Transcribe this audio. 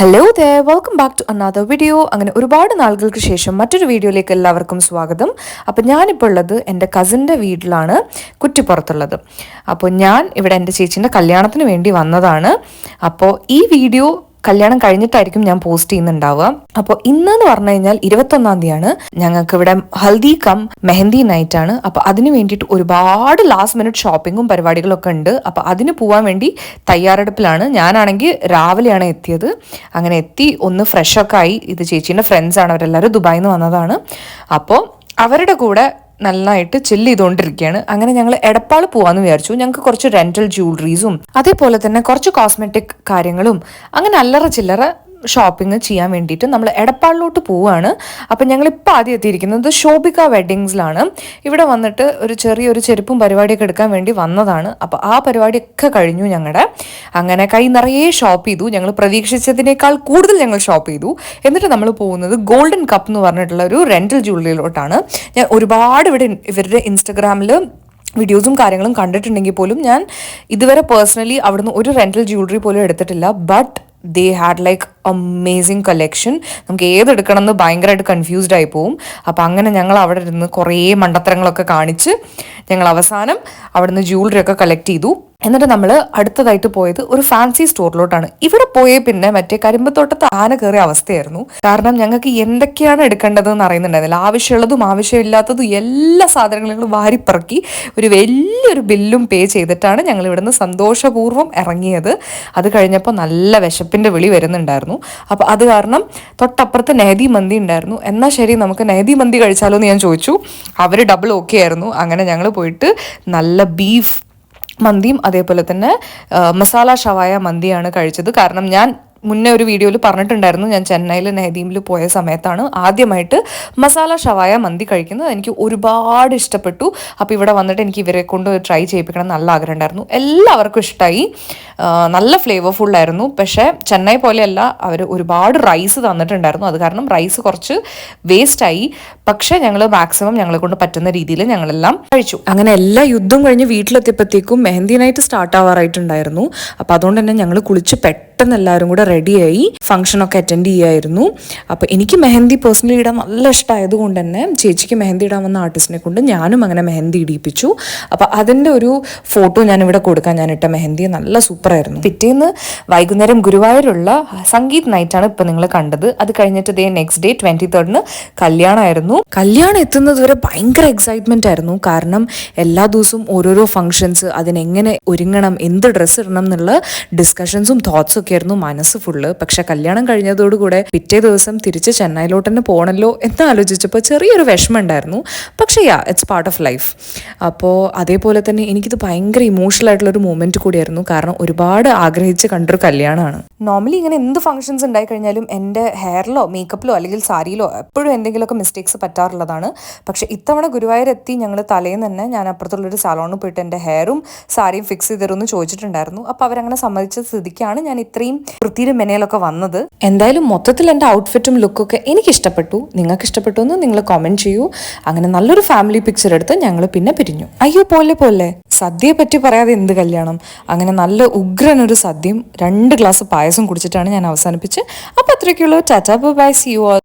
Hello there, welcome back to another video. അങ്ങനെ ഒരുപാട് നാളുകൾക്ക് ശേഷം മറ്റൊരു വീഡിയോയിലേക്ക് എല്ലാവർക്കും സ്വാഗതം. അപ്പോൾ ഞാനിപ്പോൾ ഉള്ളത് എൻ്റെ കസിൻ്റെ വീട്ടിലാണ്, കുറ്റിപ്പുറത്തുള്ളത്. അപ്പോൾ ഞാൻ ഇവിടെ എൻ്റെ ചേച്ചീൻ്റെ കല്യാണത്തിന് വേണ്ടി വന്നതാണ്. അപ്പോൾ ഈ വീഡിയോ കല്യാണം കഴിഞ്ഞിട്ടായിരിക്കും ഞാൻ പോസ്റ്റ് ചെയ്യുന്നുണ്ടാവുക. അപ്പോൾ ഇന്നെന്ന് പറഞ്ഞു കഴിഞ്ഞാൽ 21-ാം തീയതിയാണ്. ഞങ്ങൾക്ക് ഇവിടെ ഹൽദി കം മെഹന്തി നൈറ്റ് ആണ്. അപ്പോൾ അതിന് വേണ്ടിയിട്ട് ഒരുപാട് ലാസ്റ്റ് മിനിറ്റ് ഷോപ്പിങ്ങും പരിപാടികളൊക്കെ ഉണ്ട്. അപ്പോൾ അതിന് പോകാൻ വേണ്ടി തയ്യാറെടുപ്പിലാണ്. ഞാനാണെങ്കിൽ രാവിലെയാണ് എത്തിയത്. അങ്ങനെ എത്തി ഒന്ന് ഫ്രഷൊക്കെ ആയി. ഇത് ചേച്ചീൻ്റെ ഫ്രണ്ട്സാണ്, അവരെല്ലാവരും ദുബായിൽ നിന്ന് വന്നതാണ്. അപ്പോൾ അവരുടെ കൂടെ നന്നായിട്ട് ചില്ല് ചെയ്തുകൊണ്ടിരിക്കുകയാണ്. അങ്ങനെ ഞങ്ങൾ എടപ്പാൾ പോകാമെന്ന് വിചാരിച്ചു. ഞങ്ങൾക്ക് കുറച്ച് റെന്റൽ ജ്വല്ലറീസും അതേപോലെ തന്നെ കുറച്ച് കോസ്മെറ്റിക് കാര്യങ്ങളും അങ്ങനെ അല്ലറ ചില്ലറ ഷോപ്പിംഗ് ചെയ്യാൻ വേണ്ടിയിട്ട് നമ്മൾ എടപ്പാളിലോട്ട് പോവുകയാണ്. അപ്പം ഞങ്ങളിപ്പോൾ ആദ്യം എത്തിയിരിക്കുന്നത് ശോഭിക വെഡ്ഡിങ്സിലാണ്. ഇവിടെ വന്നിട്ട് ഒരു ചെറിയൊരു ചെരുപ്പും പരിപാടിയൊക്കെ എടുക്കാൻ വേണ്ടി വന്നതാണ്. അപ്പോൾ ആ പരിപാടിയൊക്കെ കഴിഞ്ഞു ഞങ്ങളുടെ. അങ്ങനെ കൈ നിറയെ ഷോപ്പ് ചെയ്തു. ഞങ്ങൾ പ്രതീക്ഷിച്ചതിനേക്കാൾ കൂടുതൽ ഞങ്ങൾ ഷോപ്പ് ചെയ്തു. എന്നിട്ട് നമ്മൾ പോകുന്നത് ഗോൾഡൻ കപ്പ് എന്ന് പറഞ്ഞിട്ടുള്ള ഒരു റെന്റൽ ജ്വല്ലറിയിലോട്ടാണ്. ഞാൻ ഒരുപാട് ഇവിടെ ഇവരുടെ ഇൻസ്റ്റഗ്രാമിൽ വീഡിയോസും കാര്യങ്ങളും കണ്ടിട്ടുണ്ടെങ്കിൽ പോലും ഞാൻ ഇതുവരെ പേഴ്സണലി അവിടുന്ന് ഒരു റെന്റൽ ജ്വല്ലറി പോലും എടുത്തിട്ടില്ല. But they had like amazing collection. നമുക്ക് ഏതെടുക്കണം എന്ന് ഭയങ്കരമായിട്ട് കൺഫ്യൂസ്ഡ് ആയി പോവും. അപ്പോൾ അങ്ങനെ ഞങ്ങൾ അവിടെ ഇരുന്ന് കുറേ മണ്ടത്തരങ്ങളൊക്കെ കാണിച്ച് ഞങ്ങൾ അവസാനം അവിടുന്ന് ജ്വല്ലറി ഒക്കെ കളക്ട് ചെയ്തു. എന്നിട്ട് നമ്മൾ അടുത്തതായിട്ട് പോയത് ഒരു ഫാൻസി സ്റ്റോറിലോട്ടാണ്. ഇവിടെ പോയേ പിന്നെ മറ്റേ കരിമ്പത്തോട്ടത്ത് ആന കയറിയ അവസ്ഥയായിരുന്നു. കാരണം ഞങ്ങൾക്ക് എന്തൊക്കെയാണ് എടുക്കേണ്ടതെന്ന് അറിയുന്നുണ്ടായിരുന്നില്ല. ആവശ്യമുള്ളതും ആവശ്യമില്ലാത്തതും എല്ലാ സാധനങ്ങളും വാരിപ്പറക്കി ഒരു വലിയൊരു ബില്ലും പേ ചെയ്തിട്ടാണ് ഞങ്ങൾ ഇവിടുന്ന് സന്തോഷപൂർവ്വം ഇറങ്ങിയത്. അത് കഴിഞ്ഞപ്പോൾ നല്ല വിശപ്പിൻ്റെ വിളി വരുന്നുണ്ടായിരുന്നു. അപ്പോൾ അത് കാരണം തൊട്ടപ്പുറത്ത് നെഹദി മന്തി ഉണ്ടായിരുന്നു. എന്നാൽ ശരി, നമുക്ക് നെഹദി മന്തി കഴിച്ചാലോ എന്ന് ഞാൻ ചോദിച്ചു. അവർ ഡബിൾ ഓക്കെ ആയിരുന്നു. അങ്ങനെ ഞങ്ങൾ പോയിട്ട് നല്ല ബീഫ് മന്തിയും അതേപോലെ തന്നെ മസാല ഷവായ മന്തിയാണ് കഴിച്ചത്. കാരണം ഞാൻ മുന്നേ ഒരു വീഡിയോയിൽ പറഞ്ഞിട്ടുണ്ടായിരുന്നു, ഞാൻ ചെന്നൈയിൽ നെഹദീമിൽ പോയ സമയത്താണ് ആദ്യമായിട്ട് മസാല ഷവായ മന്തി കഴിക്കുന്നത്. എനിക്ക് ഒരുപാട് ഇഷ്ടപ്പെട്ടു. അപ്പോൾ ഇവിടെ വന്നിട്ട് എനിക്ക് ഇവരെ കൊണ്ട് ട്രൈ ചെയ്യിപ്പിക്കണം നല്ല ആഗ്രഹം ഉണ്ടായിരുന്നു. എല്ലാവർക്കും ഇഷ്ടമായി. നല്ല ഫ്ലേവർഫുള്ളായിരുന്നു. പക്ഷേ ചെന്നൈ പോലെയല്ല, അവർ ഒരുപാട് റൈസ് തന്നിട്ടുണ്ടായിരുന്നു. അത് കാരണം റൈസ് കുറച്ച് വേസ്റ്റായി. പക്ഷേ ഞങ്ങൾ മാക്സിമം ഞങ്ങളെ കൊണ്ട് പറ്റുന്ന രീതിയിൽ ഞങ്ങളെല്ലാം കഴിച്ചു. അങ്ങനെ എല്ലാ യുദ്ധം കഴിഞ്ഞ് വീട്ടിലെത്തിയപ്പോഴത്തേക്കും മെഹന്തി നൈറ്റ് സ്റ്റാർട്ട് ആവാറായിട്ടുണ്ടായിരുന്നു. അപ്പോൾ അതുകൊണ്ട് തന്നെ ഞങ്ങൾ കുളിച്ച് പെട്ടെന്ന് എല്ലാവരും കൂടെ റെഡിയായി ഫംഗ്ഷനൊക്കെ അറ്റൻഡ് ചെയ്യായിരുന്നു. അപ്പോൾ എനിക്ക് മെഹന്തി പേഴ്സണലി ഇടാൻ നല്ല ഇഷ്ടമായത് കൊണ്ട് തന്നെ ചേച്ചിക്ക് മെഹന്തി ഇടാൻ വന്ന ആർട്ടിസ്റ്റിനെ കൊണ്ട് ഞാനും അങ്ങനെ മെഹന്തി ഇടിപ്പിച്ചു. അപ്പോൾ അതിൻ്റെ ഒരു ഫോട്ടോ ഞാനിവിടെ കൊടുക്കാൻ. ഞാനിട്ട മെഹന്തി നല്ല സൂപ്പറായിരുന്നു. പിറ്റേന്ന് വൈകുന്നേരം ഗുരുവായൂരുള്ള സംഗീത് നൈറ്റാണ് ഇപ്പോൾ നിങ്ങൾ കണ്ടത്. അത് കഴിഞ്ഞിട്ട് നെക്സ്റ്റ് ഡേ 23rd കല്യാണമായിരുന്നു. കല്യാണം എത്തുന്നത് വരെ ഭയങ്കര എക്സൈറ്റ്മെന്റ് ആയിരുന്നു. കാരണം എല്ലാ ദിവസവും ഓരോരോ ഫംഗ്ഷൻസ്, അതിനെങ്ങനെ ഒരുങ്ങണം, എന്ത് ഡ്രസ്സ് ഇടണം എന്നുള്ള ഡിസ്കഷൻസും തോട്ട്സും ഒക്കെ ആയിരുന്നു മനസ്സ് ഫുള്ള്. പക്ഷെ കല്യാണം കഴിഞ്ഞതോടുകൂടെ പിറ്റേ ദിവസം തിരിച്ച് ചെന്നൈയിലോട്ട് തന്നെ പോകണല്ലോ എന്ന് ആലോചിച്ചപ്പോൾ ചെറിയൊരു വിഷമം ഉണ്ടായിരുന്നു. പക്ഷേ ഇറ്റ്സ് പാർട്ട് ഓഫ് ലൈഫ്. അപ്പോൾ അതേപോലെ തന്നെ എനിക്കിത് ഭയങ്കര ഇമോഷണൽ ആയിട്ടുള്ളൊരു മൂമെന്റ് കൂടിയായിരുന്നു. കാരണം ഒരുപാട് ആഗ്രഹിച്ച് കണ്ടൊരു കല്യാണമാണ്. നോർമലി ഇങ്ങനെ എന്ത് ഫംഗ്ഷൻസ് ഉണ്ടായി കഴിഞ്ഞാലും എൻ്റെ ഹെയറിലോ മേക്കപ്പിലോ അല്ലെങ്കിൽ സാരിയിലോ എപ്പോഴും എന്തെങ്കിലുമൊക്കെ മിസ്റ്റേക്സ് പറ്റാറുള്ളതാണ്. പക്ഷേ ഇത്തവണ ഗുരുവായൂരെത്തി ഞങ്ങൾ തലേന്ന് തന്നെ ഞാൻ അപ്പുറത്തുള്ളൊരു സാലോണിൽ പോയിട്ട് എൻ്റെ ഹെയറും സാരിയും ഫിക്സ് ചെയ്തിരുന്നു ചോദിച്ചിട്ടുണ്ടായിരുന്നു. അപ്പോൾ അവരങ്ങനെ സമ്മതിച്ച സ്ഥിതിക്കാണ് ഞാൻ ഇത്രയും വൃത്തിയിലും മെനയിലൊക്കെ വന്നത്. എന്തായാലും മൊത്തത്തിൽ എൻ്റെ ഔട്ട്ഫിറ്റും ലുക്കൊക്കെ എനിക്ക് ഇഷ്ടപ്പെട്ടു. നിങ്ങൾക്ക് ഇഷ്ടപ്പെട്ടു എന്ന് നിങ്ങൾ കമൻറ്റ് ചെയ്യൂ. അങ്ങനെ നല്ലൊരു ഫാമിലി പിക്ചർ എടുത്ത് ഞങ്ങൾ പിന്നെ പിരിഞ്ഞു. അയ്യോ പോലെ സദ്യയെ പറ്റി പറയാതെ എന്ത് കല്യാണം. അങ്ങനെ നല്ല ഉഗ്രനൊരു സദ്യയും 2 ഗ്ലാസ് പായസം കുടിച്ചിട്ടാണ് ഞാൻ അവസാനിപ്പിച്ച്. അപ്പോൾ അത്രയ്ക്കുള്ളൂ. Tata bye, see you all.